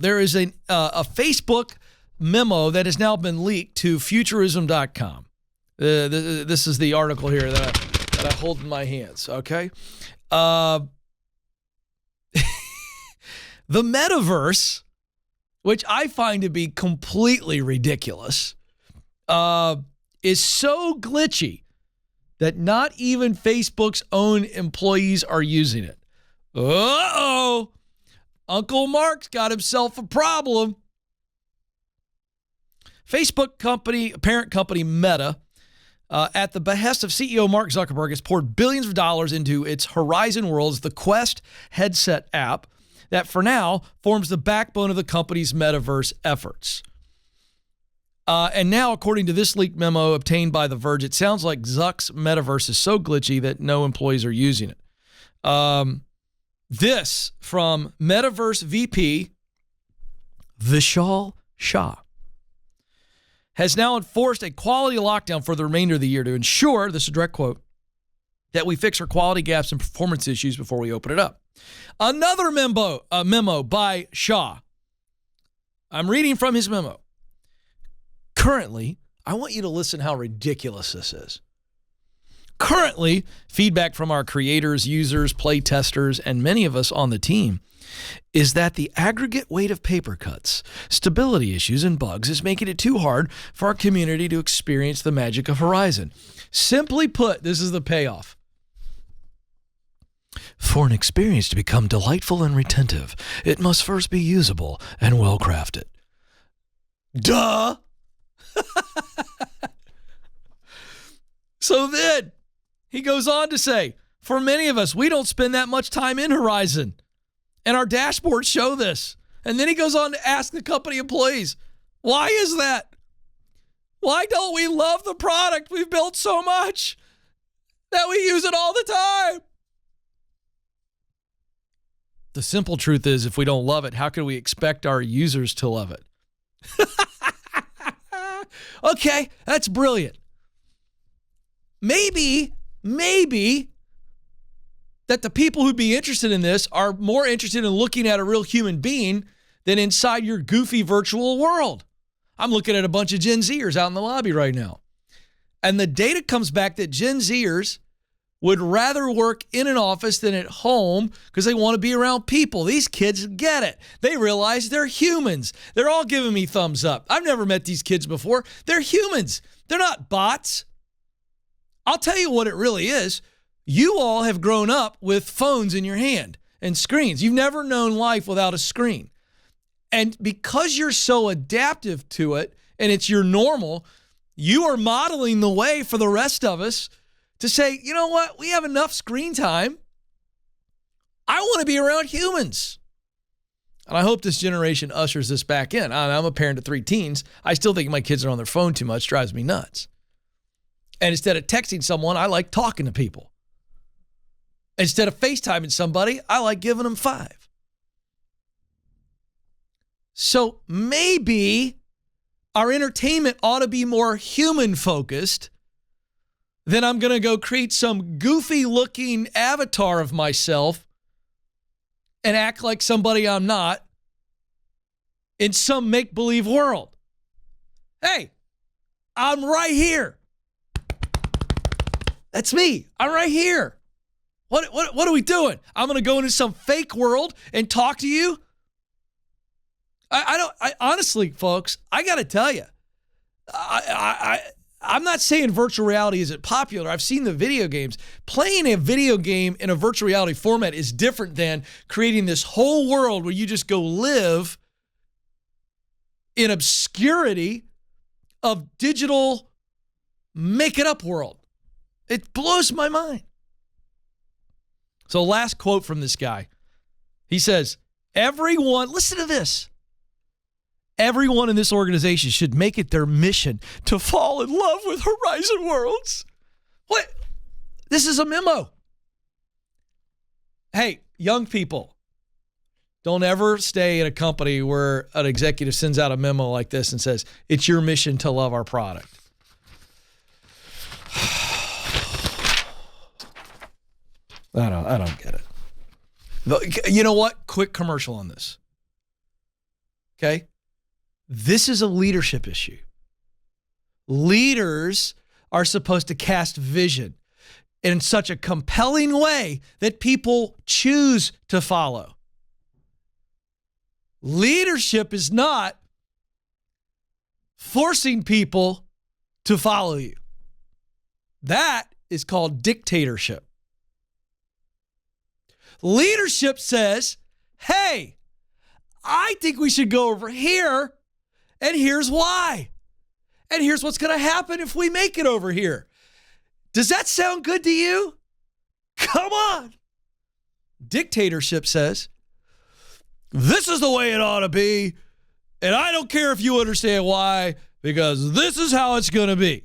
There is a Facebook memo that has now been leaked to futurism.com. This is the article here that I hold in my hands, okay? The Metaverse, which I find to be completely ridiculous, is so glitchy that not even Facebook's own employees are using it. Uh-oh! Uncle Mark's got himself a problem. Facebook parent company Meta, at the behest of CEO Mark Zuckerberg, has poured billions of dollars into its Horizon Worlds, the Quest headset app that for now forms the backbone of the company's metaverse efforts. And now, according to this leaked memo obtained by The Verge, it sounds like Zuck's metaverse is so glitchy that no employees are using it. This from Metaverse VP Vishal Shah has now enforced a quality lockdown for the remainder of the year to ensure, this is a direct quote, that we fix our quality gaps and performance issues before we open it up. Another memo by Shah. I'm reading from his memo. Currently, I want you to listen how ridiculous this is. Currently, feedback from our creators, users, play testers, and many of us on the team is that the aggregate weight of paper cuts, stability issues, and bugs is making it too hard for our community to experience the magic of Horizon. Simply put, this is the payoff. For an experience to become delightful and retentive, it must first be usable and well-crafted. Duh! So then, he goes on to say, for many of us, we don't spend that much time in Horizon. And our dashboards show this. And then he goes on to ask the company employees, why is that? Why don't we love the product we've built so much that we use it all the time? The simple truth is, if we don't love it, how can we expect our users to love it? Okay, that's brilliant. Maybe that the people who'd be interested in this are more interested in looking at a real human being than inside your goofy virtual world. I'm looking at a bunch of Gen Zers out in the lobby right now. And the data comes back that Gen Zers would rather work in an office than at home because they want to be around people. These kids get it. They realize they're humans. They're all giving me thumbs up. I've never met these kids before. They're humans. They're not bots. I'll tell you what it really is. You all have grown up with phones in your hand and screens. You've never known life without a screen. And because you're so adaptive to it and it's your normal, you are modeling the way for the rest of us to say, you know what? We have enough screen time. I want to be around humans. And I hope this generation ushers this back in. I'm a parent of 3 teens. I still think my kids are on their phone too much. Drives me nuts. And instead of texting someone, I like talking to people. Instead of FaceTiming somebody, I like giving them 5. So maybe our entertainment ought to be more human-focused. Then I'm going to go create some goofy-looking avatar of myself and act like somebody I'm not in some make-believe world. Hey, I'm right here. That's me. I'm right here. What are we doing? I'm going to go into some fake world and talk to you? I honestly, folks, I got to tell you, I'm not saying virtual reality isn't popular. I've seen the video games. Playing a video game in a virtual reality format is different than creating this whole world where you just go live in obscurity of digital make-it-up world. It blows my mind. So last quote from this guy. He says, listen to this. Everyone in this organization should make it their mission to fall in love with Horizon Worlds. What? This is a memo. Hey, young people, don't ever stay at a company where an executive sends out a memo like this and says, it's your mission to love our product. I don't get it. You know what? Quick commercial on this. Okay? This is a leadership issue. Leaders are supposed to cast vision in such a compelling way that people choose to follow. Leadership is not forcing people to follow you. That is called dictatorship. Leadership says, hey, I think we should go over here, and here's why. And here's what's going to happen if we make it over here. Does that sound good to you? Come on. Dictatorship says, this is the way it ought to be, and I don't care if you understand why, because this is how it's going to be.